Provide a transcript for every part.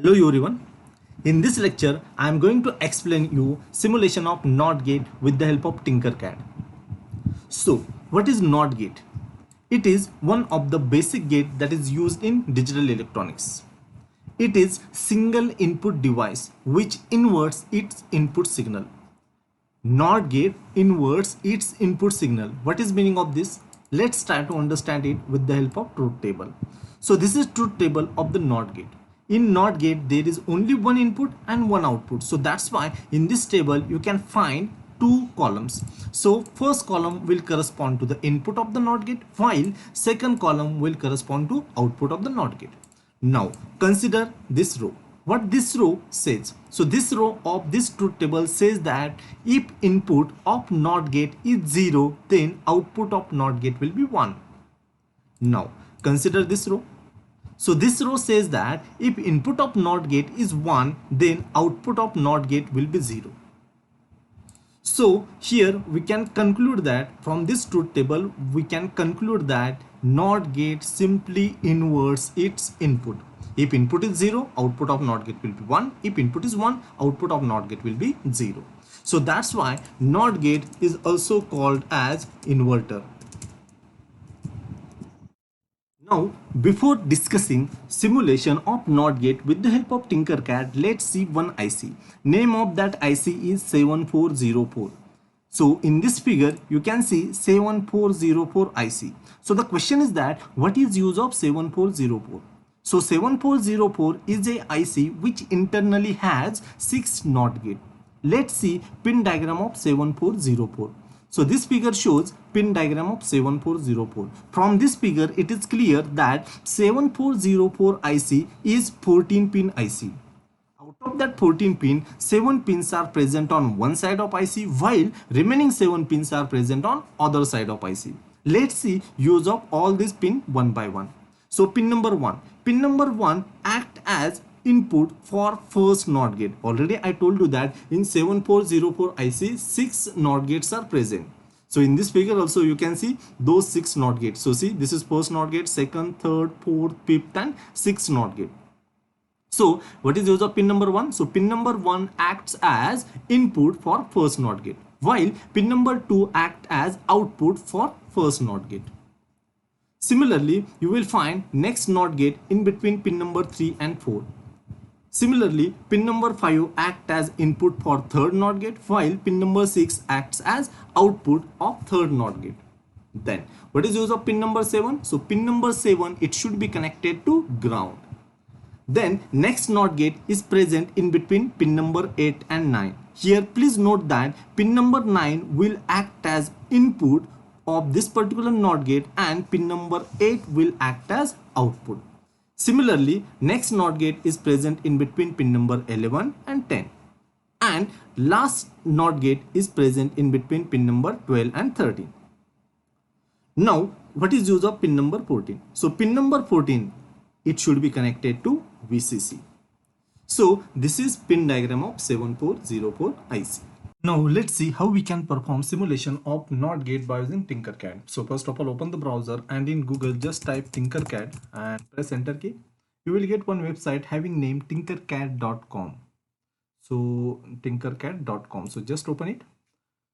Hello everyone. In this lecture, I am going to explain you simulation of NOT gate with the help of Tinkercad. So, what is NOT gate? It is one of the basic gate that is used in digital electronics. It is single input device which inverts its input signal. NOT gate inverts its input signal. What is meaning of this? Let's try to understand it with the help of truth table. So this is truth table of the NOT gate. In NOT gate there is only one input and one output. So that's why in this table you can find two columns. So first column will correspond to the input of the NOT gate, while second column will correspond to output of the NOT gate. Now consider this row. What this row says? So this row of this truth table says that if input of NOT gate is 0, then output of NOT gate will be 1. Now consider this row. So this row says that if input of NOT gate is 1, then output of NOT gate will be 0. So here we can conclude that from this truth table we can conclude that NOT gate simply inverts its input. If input is 0, output of NOT gate will be 1. If input is 1, output of NOT gate will be 0. So that's why NOT gate is also called as inverter. Now, before discussing simulation of NOT gate with the help of Tinkercad, let's see one IC. Name of that IC is 7404. So in this figure, you can see 7404 IC. So the question is that what is use of 7404? So 7404 is a IC which internally has 6 NOT gate. Let's see pin diagram of 7404. So this figure shows pin diagram of 7404. From this figure, it is clear that 7404 IC is 14 pin IC. Out of that 14 pin, 7 pins are present on one side of IC, while remaining 7 pins are present on other side of IC. Let's see use of all these pin one by one. So pin number 1. Pin number 1 act as input for first NOT gate. Already I told you that in 7404 IC 6 NOT gates are present. So in this figure also you can see those 6 NOT gates. So see, this is first NOT gate, second, third, fourth, fifth and 6th NOT gate. So what is use of pin number 1? So pin number 1 acts as input for first NOT gate, while pin number 2 act as output for first NOT gate. Similarly, you will find next NOT gate in between pin number 3 and 4. Similarly, pin number 5 acts as input for third NOT gate, while pin number 6 acts as output of third NOT gate. Then, what is use of pin number 7? So, pin number 7, it should be connected to ground. Then, next NOT gate is present in between pin number 8 and 9. Here, please note that pin number 9 will act as input of this particular NOT gate and pin number 8 will act as output. Similarly, next NOT gate is present in between pin number 11 and 10. And last NOT gate is present in between pin number 12 and 13. Now, what is use of pin number 14? So, pin number 14, it should be connected to VCC. So, this is pin diagram of 7404 IC. Now let's see how we can perform simulation of NOT gate by using Tinkercad. So first of all, open the browser and in Google just type Tinkercad and press enter key. You will get one website having name tinkercad.com. So tinkercad.com. So just open it.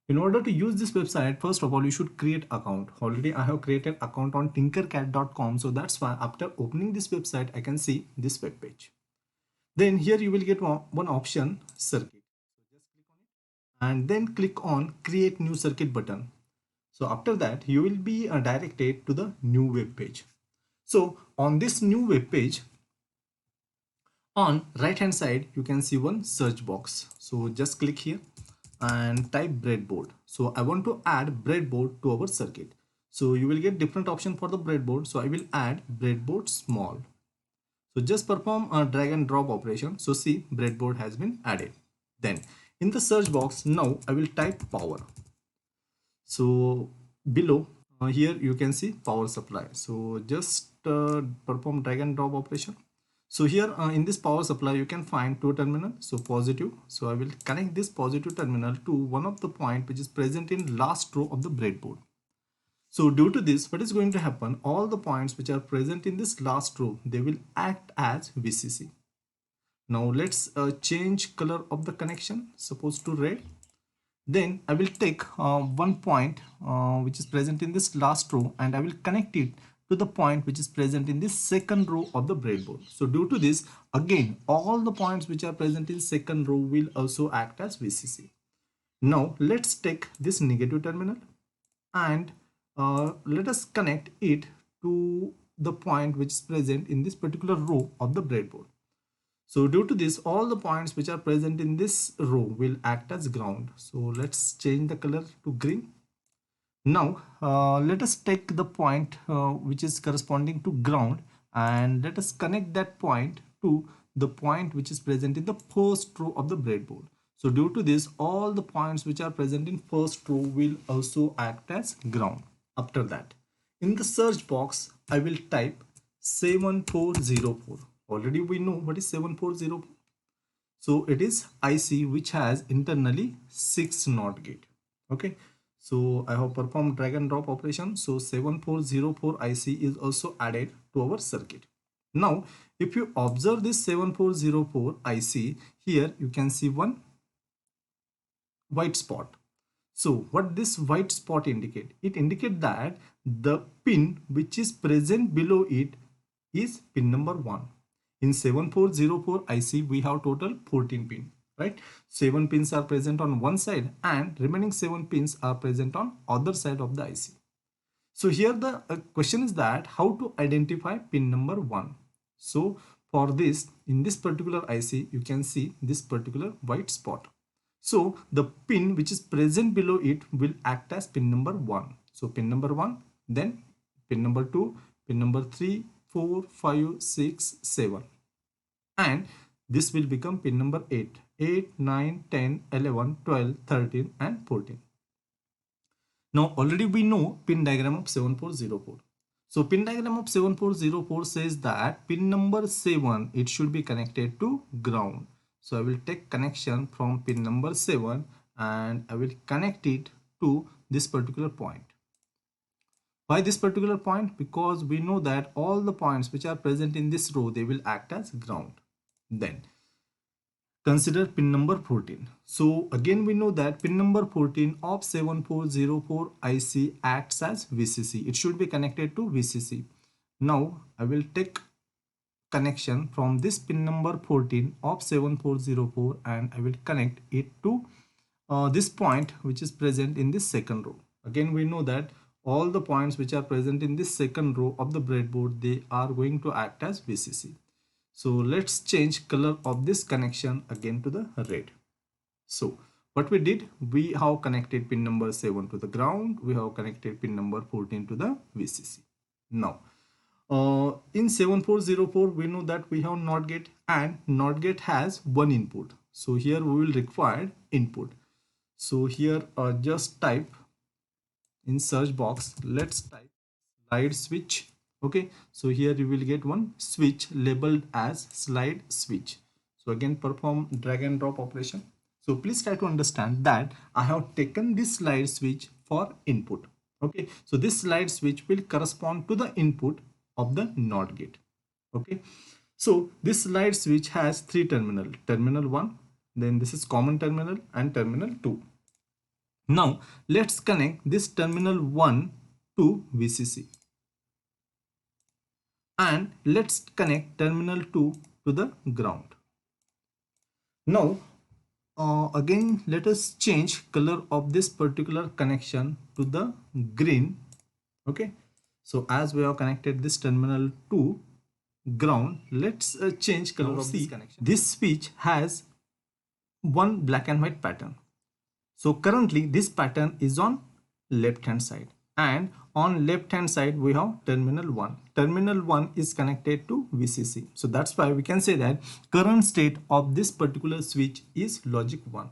In order to use this website, first of all, you should create account. Already I have created account on tinkercad.com. So that's why after opening this website, I can see this web page. Then here you will get one option, circuit. And then click on create new circuit button. So after that you will be directed to the new web page. So on this new web page, on right hand side you can see one search box. So just click here and type breadboard. So I want to add breadboard to our circuit. So you will get different option for the breadboard. So I will add breadboard small. So just perform a drag and drop operation. So see, breadboard has been added. Then in the search box, now I will type power. So below here you can see power supply. So just perform drag and drop operation. So here in this power supply you can find two terminal. So positive. So I will connect this positive terminal to one of the point which is present in last row of the breadboard. So due to this, what is going to happen? All the points which are present in this last row, they will act as VCC. Now let's change color of the connection, suppose to red. Then I will take one point which is present in this last row, and I will connect it to the point which is present in this second row of the breadboard. So due to this, again all the points which are present in second row will also act as VCC. Now let's take this negative terminal and let us connect it to the point which is present in this particular row of the breadboard. So due to this, all the points which are present in this row will act as ground. So let's change the color to green. Now let us take the point which is corresponding to ground, and let us connect that point to the point which is present in the first row of the breadboard. So due to this, all the points which are present in first row will also act as ground. After that, in the search box, I will type 7404. Already we know what is 7404. So it is IC which has internally 6 NOT gate. Okay. So I have performed drag and drop operation. So 7404 IC is also added to our circuit. Now, if you observe this 7404 IC, here you can see one white spot. So what this white spot indicate? It indicate that the pin which is present below it is pin number 1. In 7404 IC we have total 14 pin, right? 7 pins are present on one side and remaining 7 pins are present on other side of the IC. So here the question is that how to identify pin number 1. So for this, in this particular IC you can see this particular white spot. So the pin which is present below it will act as pin number 1. So pin number 1, then pin number 2, pin number 3, 4, 5, 6, 7. And this will become pin number 8. 8, 9, 10, 11, 12, 13 and 14. Now already we know pin diagram of 7404. So pin diagram of 7404 says that pin number 7, it should be connected to ground. So I will take connection from pin number 7 and I will connect it to this particular point. Why this particular point? Because we know that all the points which are present in this row, they will act as ground. Then consider pin number 14. So again we know that pin number 14 of 7404 IC acts as VCC. It should be connected to VCC. Now I will take connection from this pin number 14 of 7404 and I will connect it to this point which is present in this second row. Again we know that all the points which are present in this second row of the breadboard, they are going to act as VCC. So let's change color of this connection again to the red. So what we did, we have connected pin number 7 to the ground, we have connected pin number 14 to the VCC. Now in 7404 we know that we have NOT gate and NOT gate has one input. So here we will require input. So here just type in search box, let's type slide switch. Okay, so here you will get one switch labeled as slide switch. So again perform drag and drop operation. So please try to understand that I have taken this slide switch for input. Okay, so this slide switch will correspond to the input of the NOT gate. Okay, so this slide switch has 3 terminal, terminal 1, then this is common terminal and terminal 2. Now let's connect this terminal 1 to VCC and let's connect terminal 2 to the ground. Now again let us change color of this particular connection to the green. Okay, so as we have connected this terminal to ground, let's change color of this connection. This switch has one black and white pattern. So currently this pattern is on left hand side and on left hand side we have terminal 1. Terminal 1 is connected to VCC. So that's why we can say that current state of this particular switch is logic 1.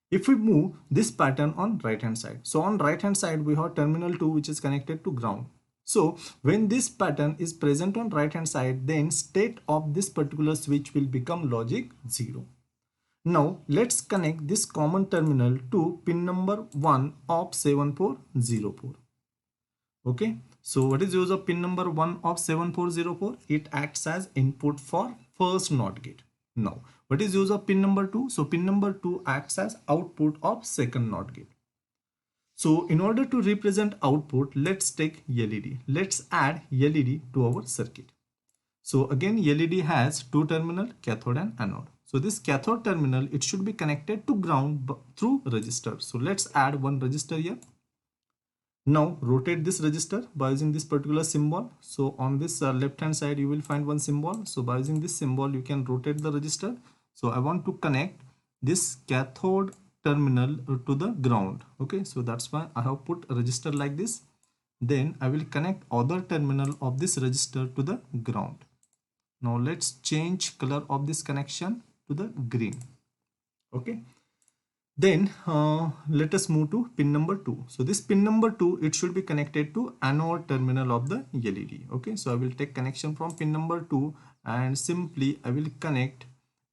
If we move this pattern on right hand side, so on right hand side we have terminal 2 which is connected to ground. So when this pattern is present on right hand side, then state of this particular switch will become logic 0. Now let's connect this common terminal to pin number 1 of 7404. Okay, so what is use of pin number 1 of 7404? It acts as input for first NOT gate. Now, what is use of pin number 2? So pin number 2 acts as output of second NOT gate. So in order to represent output, let's take LED. Let's add LED to our circuit. So again, LED has two terminal, cathode and anode. So this cathode terminal, it should be connected to ground through resistor. So let's add one resistor here. Now rotate this resistor by using this particular symbol. So on this left hand side you will find one symbol. So by using this symbol you can rotate the resistor. So I want to connect this cathode terminal to the ground. Okay, so that's why I have put a resistor like this. Then I will connect other terminal of this resistor to the ground. Now let's change color of this connection to the green. Okay. Then let us move to pin number 2. So this pin number 2, it should be connected to anode terminal of the LED. Okay, so I will take connection from pin number 2 and simply I will connect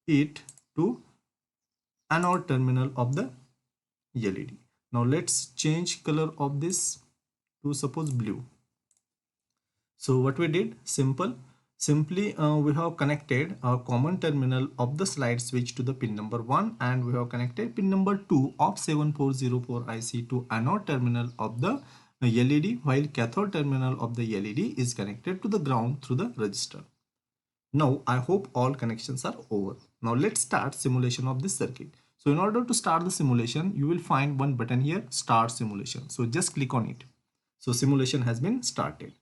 it to anode terminal of the LED. Now let's change color of this to suppose blue. So what we did, simply we have connected a common terminal of the slide switch to the pin number 1, and we have connected pin number 2 of 7404 IC to anode terminal of the LED, while cathode terminal of the LED is connected to the ground through the resistor. Now I hope all connections are over. Now let's start simulation of this circuit. So in order to start the simulation, you will find one button here, start simulation. So just click on it. So simulation has been started.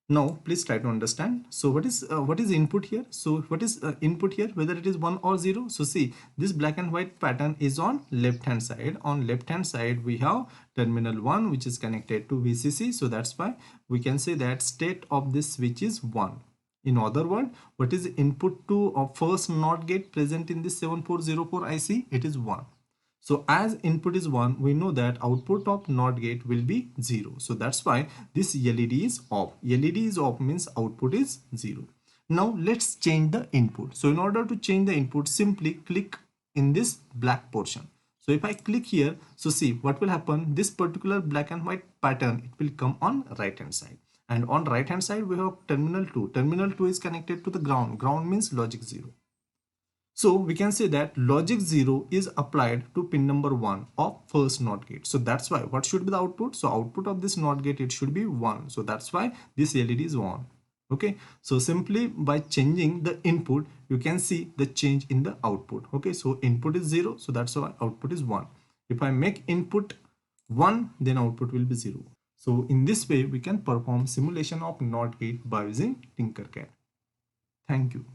Now please try to understand. So what is input here? So what is input here, whether it is 1 or 0? So see, this black and white pattern is on left hand side. On left hand side we have terminal 1 which is connected to VCC. So that's why we can say that state of this switch is 1. In other words, what is input to a first NOT gate present in this 7404 IC? It is 1. So as input is 1, we know that output of NOT gate will be 0. So that's why this LED is off. LED is off means output is 0. Now let's change the input. So in order to change the input, simply click in this black portion. So if I click here, so see what will happen. This particular black and white pattern, it will come on right hand side. And on right hand side we have terminal 2. Terminal 2 is connected to the ground. Ground means logic 0. So we can say that logic 0 is applied to pin number 1 of first NOT gate. So that's why what should be the output? So output of this NOT gate, it should be 1. So that's why this LED is on. Okay, so simply by changing the input, you can see the change in the output. Okay, so input is 0, so that's why output is 1. If I make input 1, then output will be 0. So in this way we can perform simulation of NOT gate by using Tinkercad. Thank you.